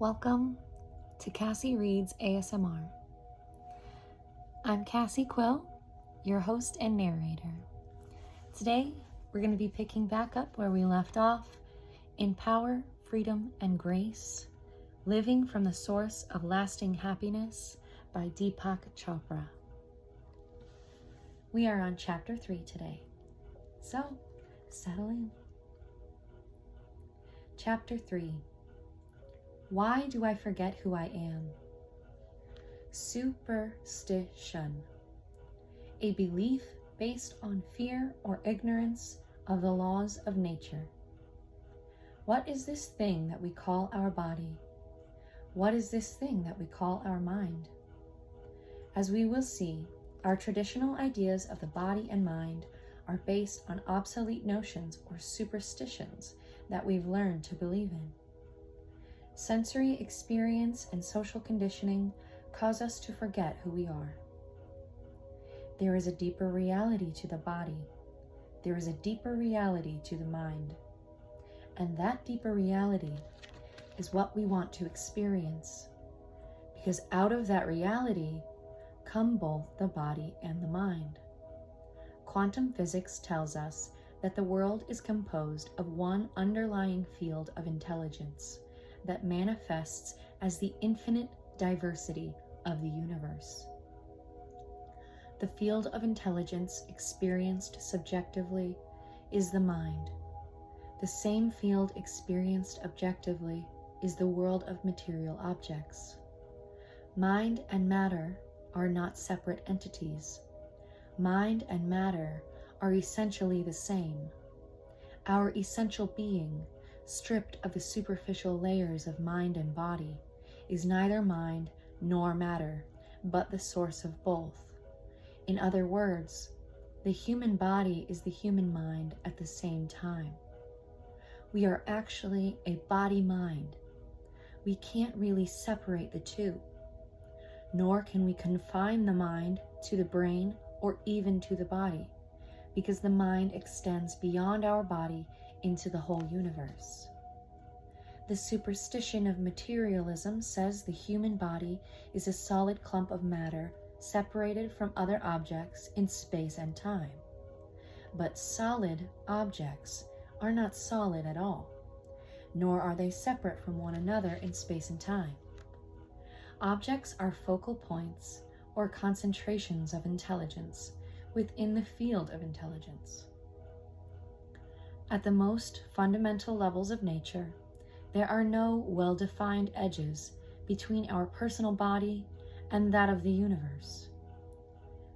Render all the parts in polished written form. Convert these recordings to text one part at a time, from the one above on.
Welcome to Cassie Reads ASMR. I'm Cassie Quill, your host and narrator. Today, we're going to be picking back up where we left off in Power, Freedom, and Grace, Living from the Source of Lasting Happiness by Deepak Chopra. We are on Chapter 3 today, so settle in. Chapter 3. Why do I forget who I am? Superstition. A belief based on fear or ignorance of the laws of nature. What is this thing that we call our body? What is this thing that we call our mind? As we will see, our traditional ideas of the body and mind are based on obsolete notions or superstitions that we've learned to believe in. Sensory experience and social conditioning cause us to forget who we are. There is a deeper reality to the body. There is a deeper reality to the mind. And that deeper reality is what we want to experience, because out of that reality come both the body and the mind. Quantum physics tells us that the world is composed of one underlying field of intelligence that manifests as the infinite diversity of the universe. The field of intelligence experienced subjectively is the mind. The same field experienced objectively is the world of material objects. Mind and matter are not separate entities. Mind and matter are essentially the same. Our essential being, stripped of the superficial layers of mind and body, is neither mind nor matter, but the source of both. In other words, the human body is the human mind at the same time. We are actually a body-mind. We can't really separate the two, nor can we confine the mind to the brain or even to the body, because the mind extends beyond our body into the whole universe. The superstition of materialism says the human body is a solid clump of matter separated from other objects in space and time. But solid objects are not solid at all, nor are they separate from one another in space and time. Objects are focal points or concentrations of intelligence within the field of intelligence. At the most fundamental levels of nature, there are no well-defined edges between our personal body and that of the universe.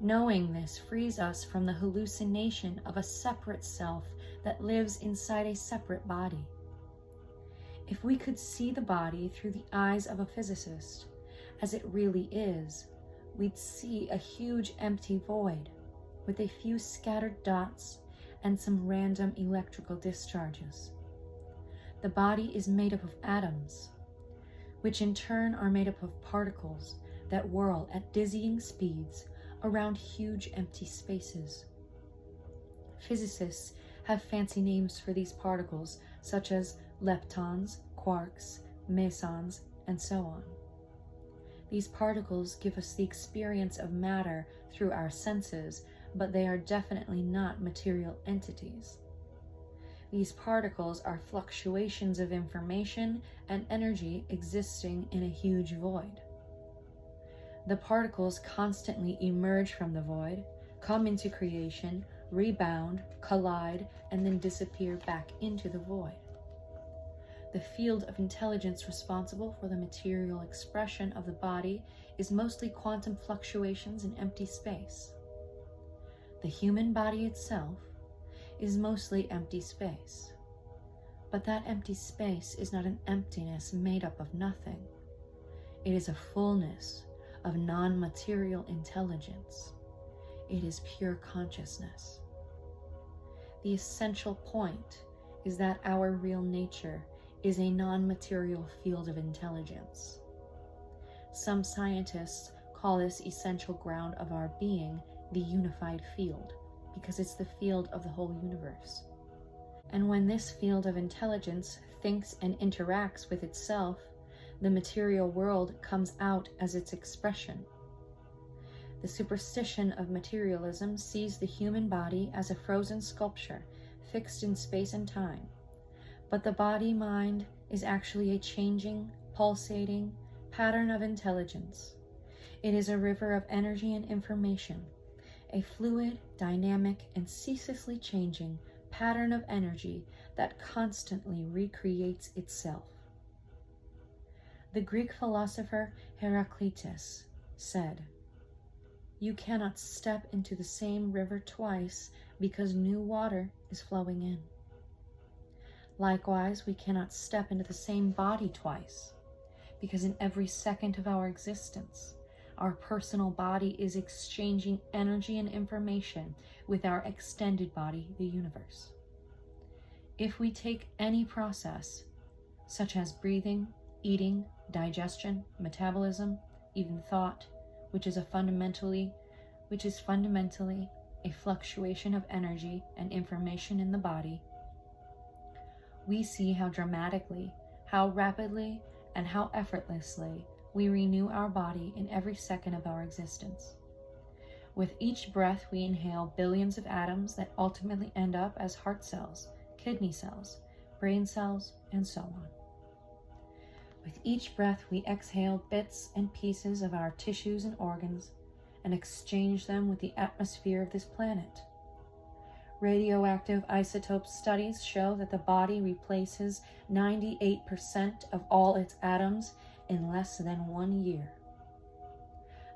Knowing this frees us from the hallucination of a separate self that lives inside a separate body. If we could see the body through the eyes of a physicist, as it really is, we'd see a huge empty void with a few scattered dots and some random electrical discharges. The body is made up of atoms, which in turn are made up of particles that whirl at dizzying speeds around huge empty spaces. Physicists have fancy names for these particles, such as leptons, quarks, mesons, and so on. These particles give us the experience of matter through our senses, but they are definitely not material entities. These particles are fluctuations of information and energy existing in a huge void. The particles constantly emerge from the void, come into creation, rebound, collide, and then disappear back into the void. The field of intelligence responsible for the material expression of the body is mostly quantum fluctuations in empty space. The human body itself is mostly empty space. But that empty space is not an emptiness made up of nothing. It is a fullness of non-material intelligence. It is pure consciousness. The essential point is that our real nature is a non-material field of intelligence. Some scientists call this essential ground of our being the unified field, because it's the field of the whole universe. And when this field of intelligence thinks and interacts with itself, the material world comes out as its expression. The superstition of materialism sees the human body as a frozen sculpture fixed in space and time, but the body-mind is actually a changing, pulsating pattern of intelligence. It is a river of energy and information, a fluid, dynamic, and ceaselessly changing pattern of energy that constantly recreates itself. The Greek philosopher Heraclitus said, "You cannot step into the same river twice because new water is flowing in." Likewise, we cannot step into the same body twice, because in every second of our existence, our personal body is exchanging energy and information with our extended body, the universe. If we take any process, such as breathing, eating, digestion, metabolism, even thought, which is fundamentally a fluctuation of energy and information in the body, we see how dramatically, how rapidly, and how effortlessly we renew our body in every second of our existence. With each breath, we inhale billions of atoms that ultimately end up as heart cells, kidney cells, brain cells, and so on. With each breath, we exhale bits and pieces of our tissues and organs and exchange them with the atmosphere of this planet. Radioactive isotope studies show that the body replaces 98% of all its atoms in less than 1 year.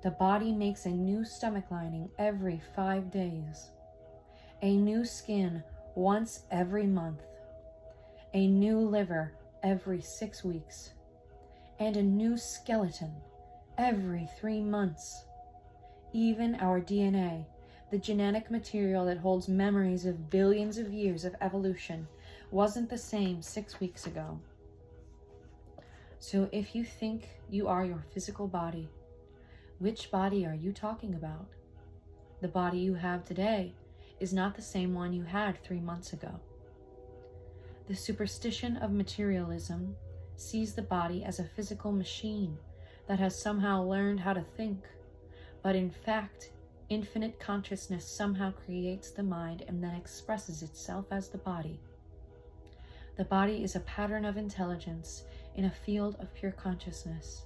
The body makes a new stomach lining every 5 days, a new skin once every month, a new liver every 6 weeks, and a new skeleton every 3 months. Even our DNA, the genetic material that holds memories of billions of years of evolution, wasn't the same 6 weeks ago. So if you think you are your physical body, which body are you talking about? The body you have today is not the same one you had 3 months ago. The superstition of materialism sees the body as a physical machine that has somehow learned how to think, but in fact, infinite consciousness somehow creates the mind and then expresses itself as the body. The body is a pattern of intelligence in a field of pure consciousness.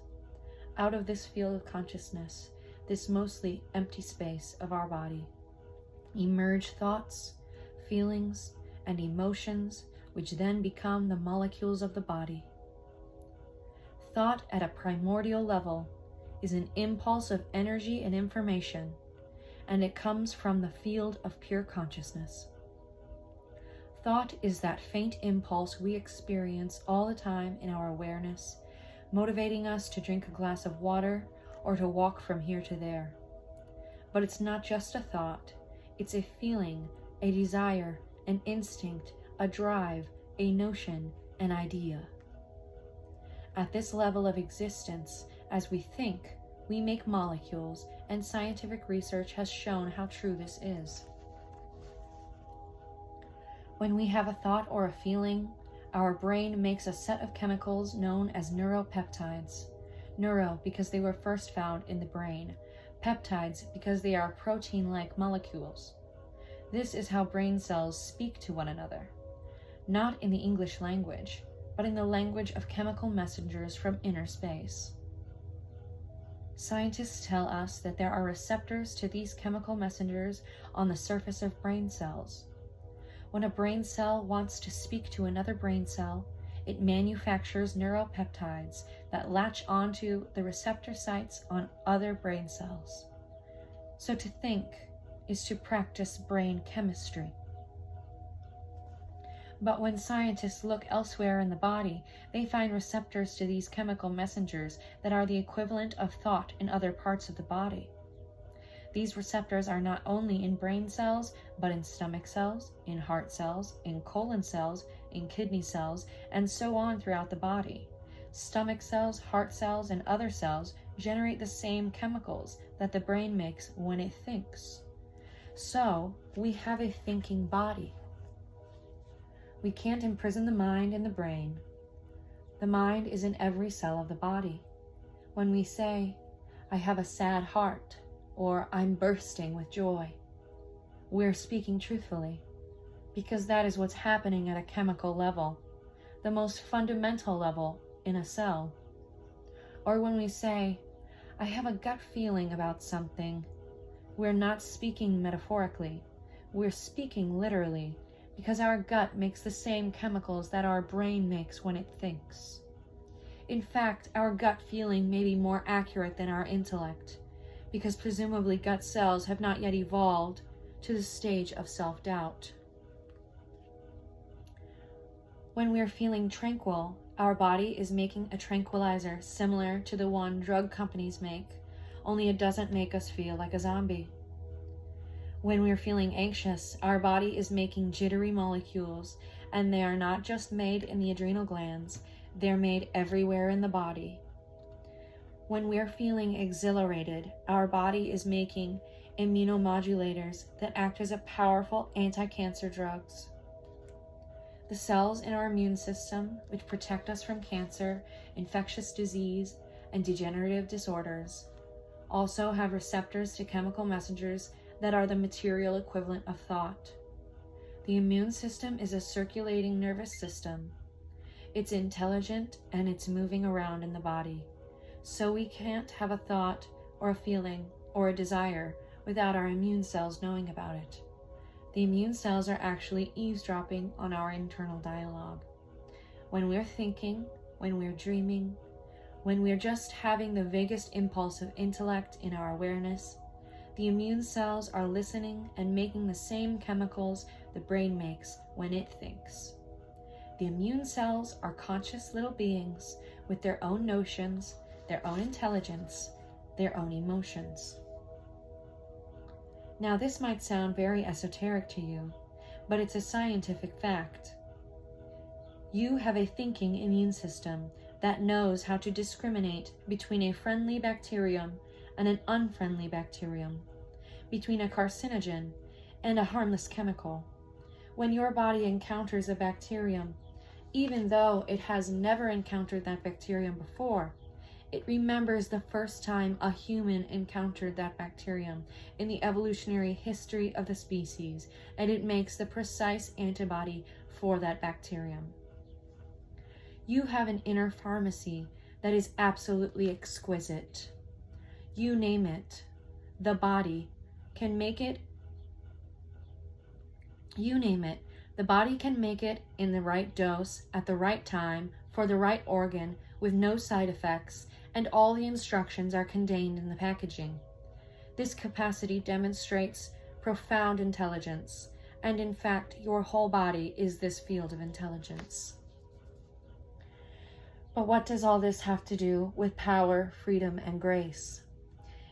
Out of this field of consciousness, this mostly empty space of our body, emerge thoughts, feelings, and emotions, which then become the molecules of the body. Thought at a primordial level is an impulse of energy and information, and it comes from the field of pure consciousness. Thought is that faint impulse we experience all the time in our awareness, motivating us to drink a glass of water or to walk from here to there. But it's not just a thought, it's a feeling, a desire, an instinct, a drive, a notion, an idea. At this level of existence, as we think, we make molecules, and scientific research has shown how true this is. When we have a thought or a feeling, our brain makes a set of chemicals known as neuropeptides. Neuro because they were first found in the brain, peptides because they are protein-like molecules. This is how brain cells speak to one another, not in the English language, but in the language of chemical messengers from inner space. Scientists tell us that there are receptors to these chemical messengers on the surface of brain cells. When a brain cell wants to speak to another brain cell, it manufactures neuropeptides that latch onto the receptor sites on other brain cells. So to think is to practice brain chemistry. But when scientists look elsewhere in the body, they find receptors to these chemical messengers that are the equivalent of thought in other parts of the body. These receptors are not only in brain cells, but in stomach cells, in heart cells, in colon cells, in kidney cells, and so on throughout the body. Stomach cells, heart cells, and other cells generate the same chemicals that the brain makes when it thinks. So, we have a thinking body. We can't imprison the mind and the brain. The mind is in every cell of the body. When we say, I have a sad heart, or I'm bursting with joy, we're speaking truthfully, because that is what's happening at a chemical level, the most fundamental level in a cell. Or when we say, I have a gut feeling about something, we're not speaking metaphorically, we're speaking literally, because our gut makes the same chemicals that our brain makes when it thinks. In fact, our gut feeling may be more accurate than our intellect, because presumably gut cells have not yet evolved to the stage of self-doubt. When we're feeling tranquil, our body is making a tranquilizer similar to the one drug companies make, only it doesn't make us feel like a zombie. When we're feeling anxious, our body is making jittery molecules, and they are not just made in the adrenal glands, they're made everywhere in the body. When we're feeling exhilarated, our body is making immunomodulators that act as a powerful anti-cancer drugs. The cells in our immune system, which protect us from cancer, infectious disease, and degenerative disorders, also have receptors to chemical messengers that are the material equivalent of thought. The immune system is a circulating nervous system. It's intelligent and it's moving around in the body. So we can't have a thought or a feeling or a desire without our immune cells knowing about it. The immune cells are actually eavesdropping on our internal dialogue. When we're thinking, when we're dreaming, when we're just having the vaguest impulse of intellect in our awareness, the immune cells are listening and making the same chemicals the brain makes when it thinks. The immune cells are conscious little beings with their own notions, their own intelligence, their own emotions. Now, this might sound very esoteric to you, but it's a scientific fact. You have a thinking immune system that knows how to discriminate between a friendly bacterium and an unfriendly bacterium, between a carcinogen and a harmless chemical. When your body encounters a bacterium, even though it has never encountered that bacterium before, it remembers the first time a human encountered that bacterium in the evolutionary history of the species, and it makes the precise antibody for that bacterium. You have an inner pharmacy that is absolutely exquisite. You name it, the body can make it. You name it, the body can make it in the right dose, at the right time, for the right organ, with no side effects, and all the instructions are contained in the packaging. This capacity demonstrates profound intelligence, and in fact, your whole body is this field of intelligence. But what does all this have to do with power, freedom, and grace?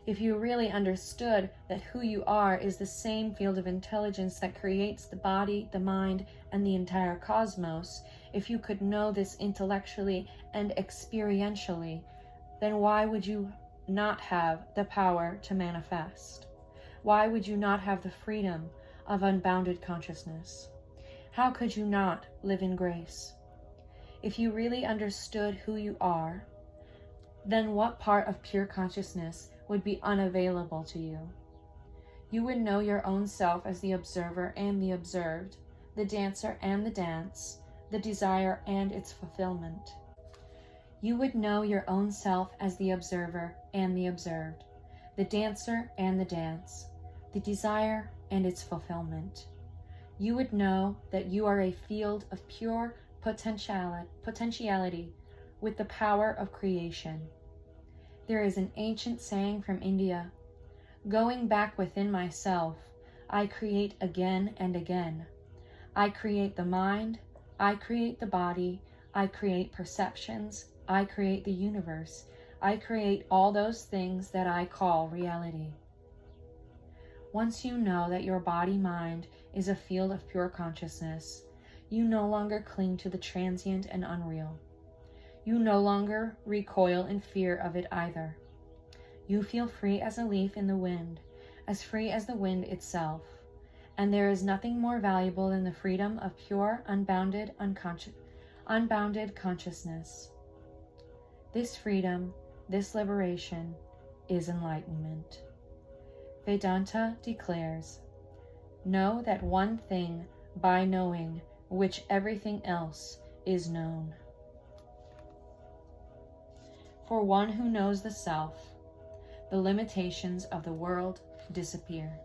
If you really understood that who you are is the same field of intelligence that creates the body, the mind, and the entire cosmos, if you could know this intellectually and experientially, then why would you not have the power to manifest? Why would you not have the freedom of unbounded consciousness? How could you not live in grace? If you really understood who you are, then what part of pure consciousness would be unavailable to you? You would know your own self as the observer and the observed, the dancer and the dance, the desire and its fulfillment. You would know your own self as the observer and the observed, the dancer and the dance, the desire and its fulfillment. You would know that you are a field of pure potentiality with the power of creation. There is an ancient saying from India, "Going back within myself, I create again and again. I create the mind, I create the body, I create perceptions, I create the universe, I create all those things that I call reality." Once you know that your body-mind is a field of pure consciousness, you no longer cling to the transient and unreal. You no longer recoil in fear of it either. You feel free as a leaf in the wind, as free as the wind itself, and there is nothing more valuable than the freedom of pure, unbounded consciousness. This freedom, this liberation, is enlightenment. Vedanta declares, "Know that one thing by knowing which everything else is known." For one who knows the self, the limitations of the world disappear.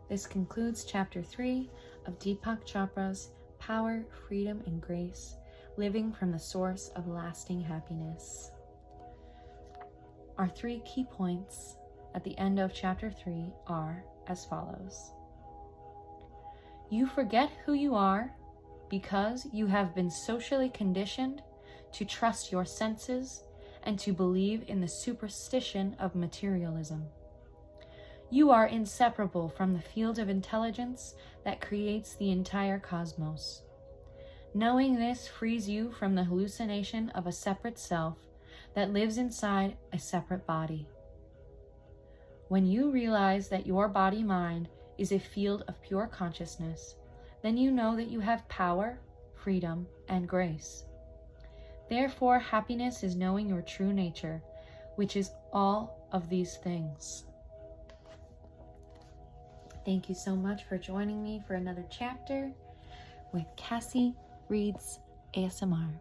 This concludes Chapter 3 of Deepak Chopra's Power, Freedom, and Grace, Living from the Source of Lasting Happiness. Our 3 key points at the end of Chapter 3 are as follows. You forget who you are because you have been socially conditioned to trust your senses and to believe in the superstition of materialism. You are inseparable from the field of intelligence that creates the entire cosmos. Knowing this frees you from the hallucination of a separate self that lives inside a separate body. When you realize that your body-mind is a field of pure consciousness, then you know that you have power, freedom, and grace. Therefore, happiness is knowing your true nature, which is all of these things. Thank you so much for joining me for another chapter with Cassie Reads ASMR.